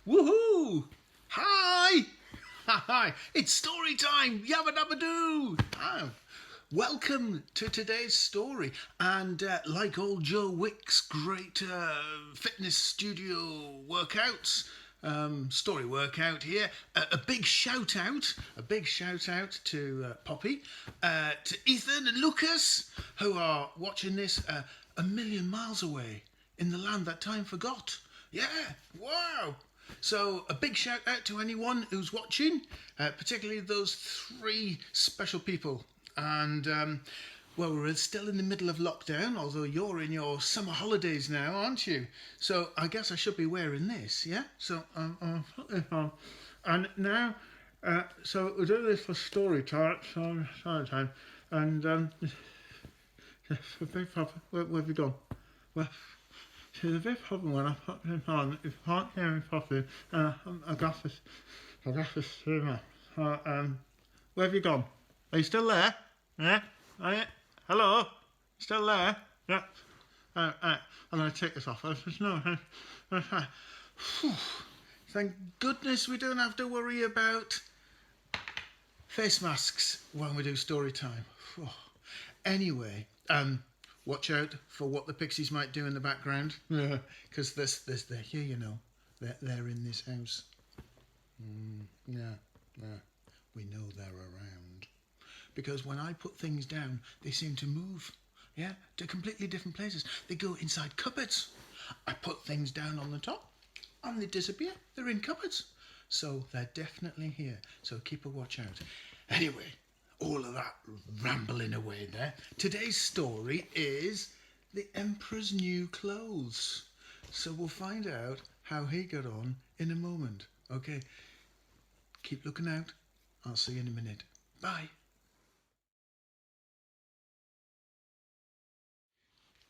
Woohoo! Hi! Hi! It's story time! Yabba dabba doo! Oh, welcome to today's story. And like old Joe Wick's great fitness studio workouts, story workout here. A big shout out to Poppy, to Ethan and Lucas, who are watching this a million miles away in the land that time forgot. Yeah, wow. So a big shout out to anyone who's watching, particularly those three special people. And well, we're still in the middle of lockdown, although you're in your summer holidays now, aren't you? So I guess I should be wearing this, yeah? So and now, so we're doing this for story time, and where have you gone? Well, see, the big problem when I put this on, if you can't hear me properly, I got this streamer. Where have you gone? Are you still there? Yeah? Are you? Hello? Still there? Yeah. I'm going to take this off. Thank goodness we don't have to worry about face masks when we do story time. Anyway, watch out for what the pixies might do in the background, because they're here, you know. They're in this house. Yeah, we know they're around. Because when I put things down, they seem to move, yeah, to completely different places. They go inside cupboards. I put things down on the top, and they disappear. They're in cupboards. So they're definitely here. So keep a watch out. Anyway, all of that rambling away there. Today's story is the Emperor's New Clothes. So we'll find out how he got on in a moment. Okay, keep looking out. I'll see you in a minute. Bye.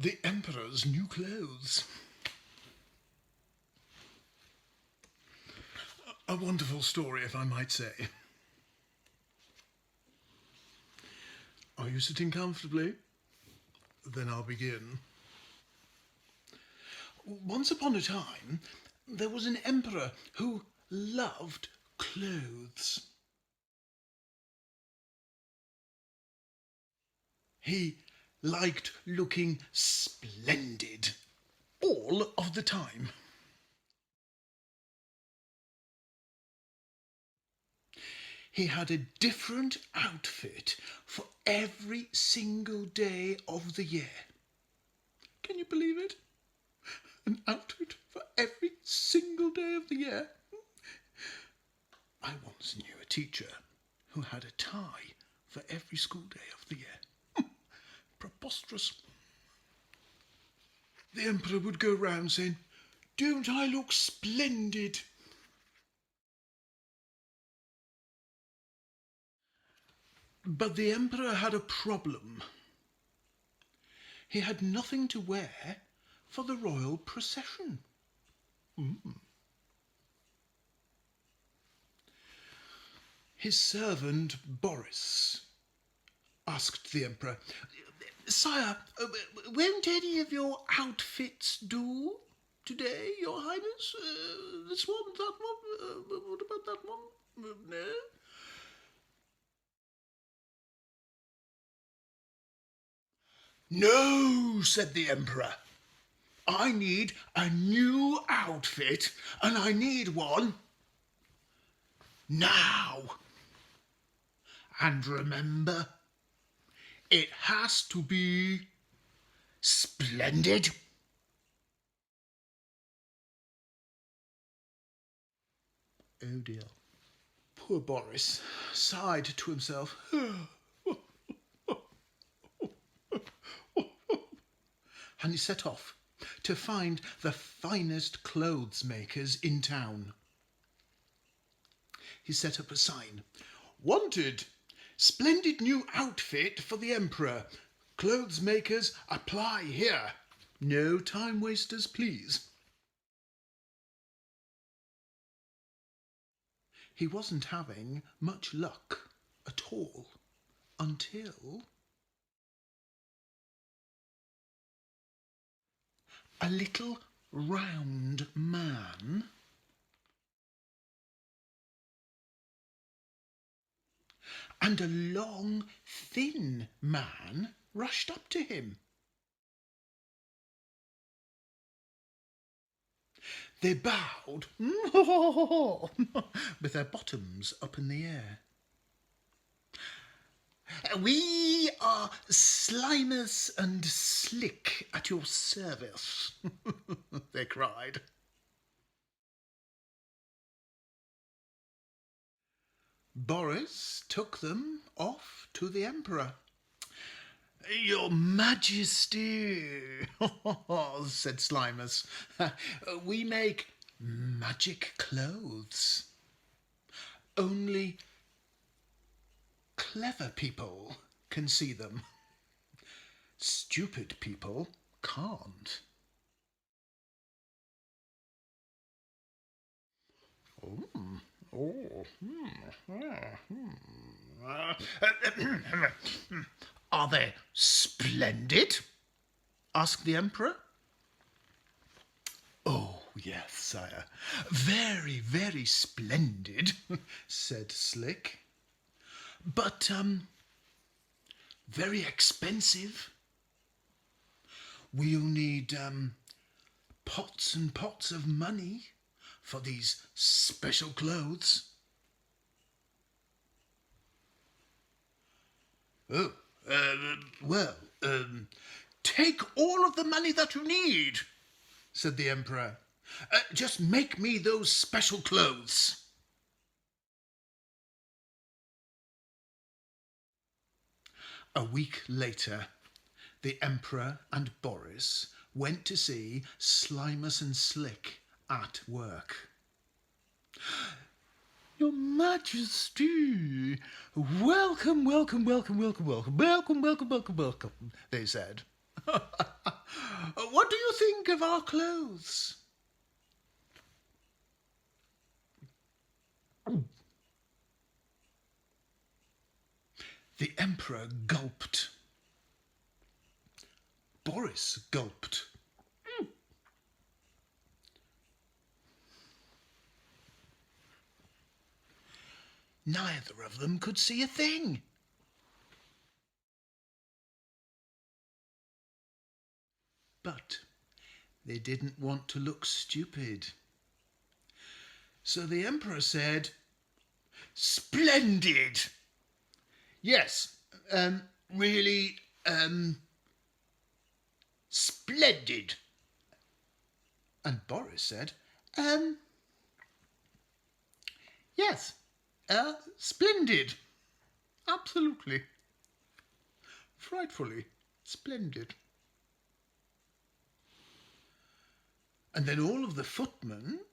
The Emperor's New Clothes. A wonderful story, if I might say. Are you sitting comfortably? Then I'll begin. Once upon a time, there was an emperor who loved clothes. He liked looking splendid all of the time. He had a different outfit for every single day of the year. Can you believe it? An outfit for every single day of the year. I once knew a teacher who had a tie for every school day of the year. Preposterous. The emperor would go round saying, "Don't I look splendid?" But the emperor had a problem. He had nothing to wear for the royal procession. His servant Boris asked the emperor, "Sire, won't any of your outfits do today, your highness? This one, that one, what about that one? No?" "No," said the emperor. "I need a new outfit, and I need one now. And remember, it has to be splendid." Oh dear. Poor Boris sighed to himself. And he set off to find the finest clothes makers in town. He set up a sign. "Wanted, splendid new outfit for the emperor. Clothes makers apply here. No time wasters, please." He wasn't having much luck at all until a little round man and a long, thin man rushed up to him. They bowed with their bottoms up in the air. "We are Slimus and Slick at your service," they cried. Boris took them off to the Emperor. "Your Majesty," said Slimus, "we make magic clothes. Only clever people can see them. Stupid people can't." "Are they splendid?" asked the Emperor. "Oh, yes, sire. Very, very splendid," said Slick. "But, very expensive. We'll need, pots and pots of money for these special clothes." "Oh, well, take all of the money that you need," said the Emperor. "Just make me those special clothes." A week later, the Emperor and Boris went to see Slimus and Slick at work. "Your Majesty, welcome, welcome, welcome, welcome, welcome, welcome, welcome, welcome, welcome," they said. "What do you think of our clothes?" The Emperor gulped. Boris gulped. Neither of them could see a thing. But they didn't want to look stupid. So the Emperor said, "Splendid! Yes, really, splendid." And Boris said, "Yes, splendid. Absolutely. Frightfully splendid." And then all of the footmen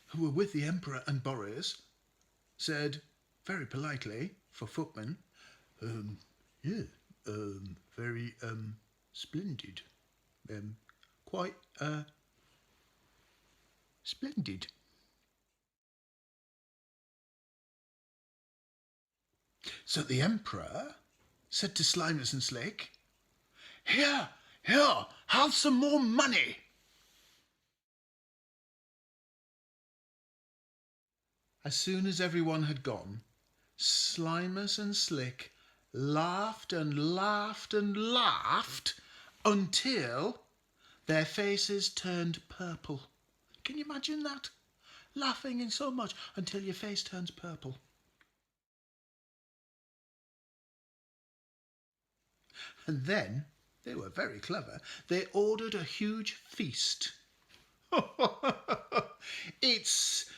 who were with the Emperor and Boris said, very politely, for footmen, "Yeah, very, splendid. Quite, splendid." So the Emperor said to Slimus and Slick, "Here, here, have some more money." As soon as everyone had gone, Slimus and Slick laughed and laughed and laughed until their faces turned purple. Can you imagine that? Laughing in so much until your face turns purple. And then, they were very clever, they ordered a huge feast. "It's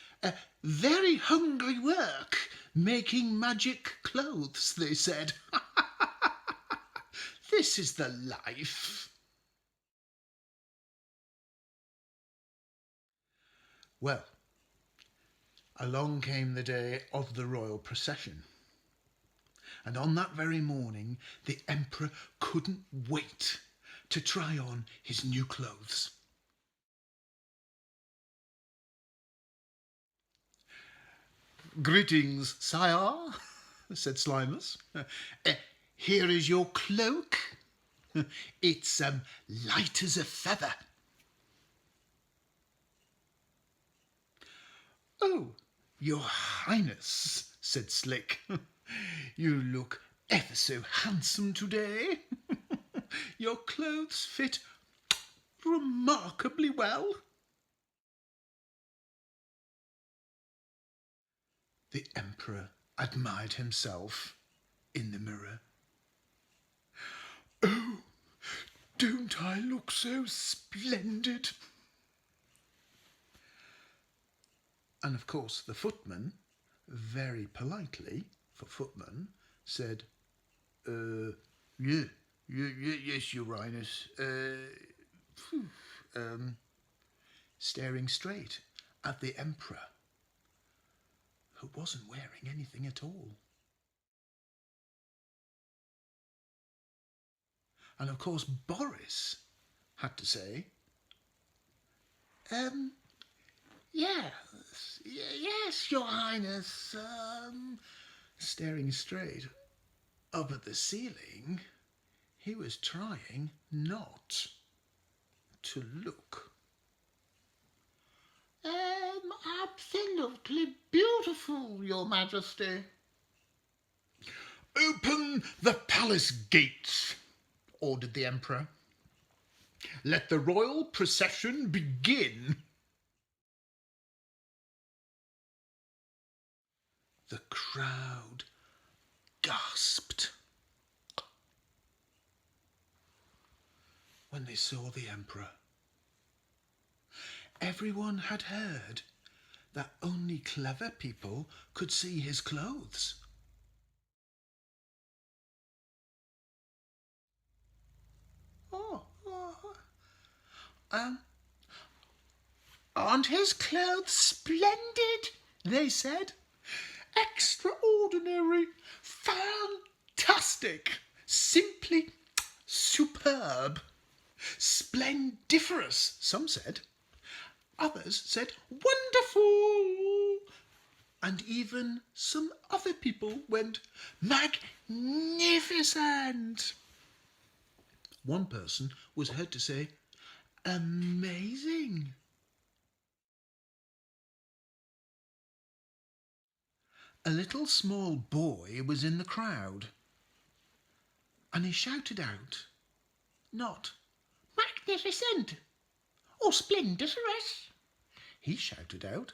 very hungry work making magic clothes," they said. "This is the life." Well, along came the day of the royal procession. And on that very morning, the Emperor couldn't wait to try on his new clothes. "Greetings, sire," said Slimus. "Here is your cloak. It's light as a feather." "Oh, your Highness," said Slick, You look ever so handsome today. Your clothes fit remarkably well. The Emperor admired himself in the mirror. Oh, don't I look so splendid? And of course the footman, very politely for footman, said, yeah, yes, Your Highness. Staring straight at the Emperor, who wasn't wearing anything at all. And of course Boris had to say, um, yes, Your Highness, staring straight up at the ceiling. He was trying not to look. Absolutely beautiful, Your Majesty. Open the palace gates, ordered the Emperor. Let the royal procession begin. The crowd gasped when they saw the Emperor. Everyone had heard that only clever people could see his clothes. Um, aren't his clothes splendid? They said. Extraordinary, fantastic, simply superb, splendiferous, some said. Others said wonderful. And even some other people went magnificent. One person was heard to say amazing. A little small boy was in the crowd, and he shouted out, not magnificent or splendiferous. He shouted out,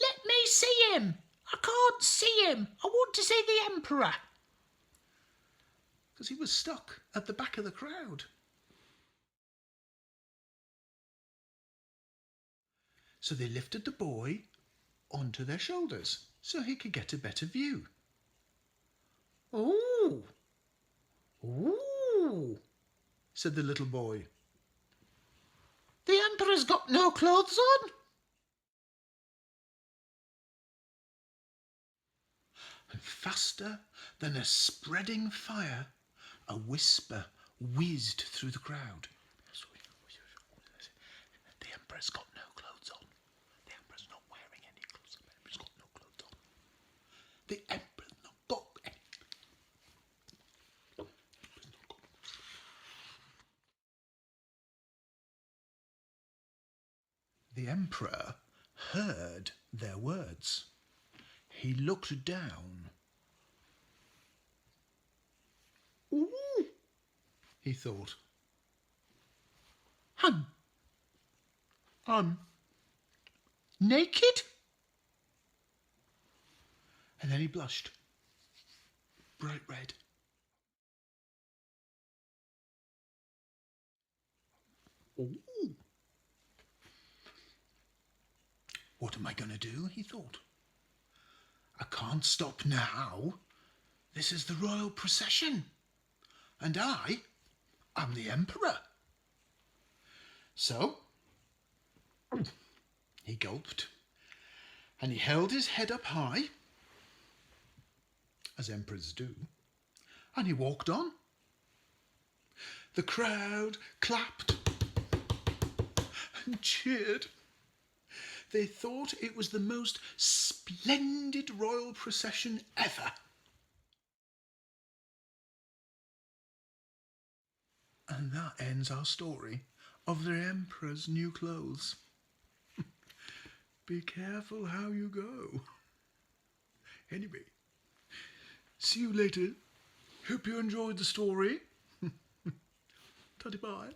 let me see him. I can't see him. I want to see the Emperor. Because he was stuck at the back of the crowd. So they lifted the boy onto their shoulders so he could get a better view. Ooh, ooh, said the little boy. The Emperor's got no clothes on. And faster than a spreading fire, a whisper whizzed through the crowd. The Emperor's got no clothes on. The Emperor's not wearing any clothes. The Emperor's got no clothes on. The Emperor's not got any. The Emperor heard their words. He looked down. Ooh, he thought. I'm naked? And then he blushed, bright red. Ooh. What am I going to do? He thought. I can't stop now. This is the royal procession, and I am the Emperor. So he gulped, and he held his head up high, as emperors do, and he walked on. The crowd clapped and cheered. They thought it was the most splendid royal procession ever. And that ends our story of the Emperor's new clothes. Be careful how you go. Anyway, See you later. Hope you enjoyed the story. Taddy bye.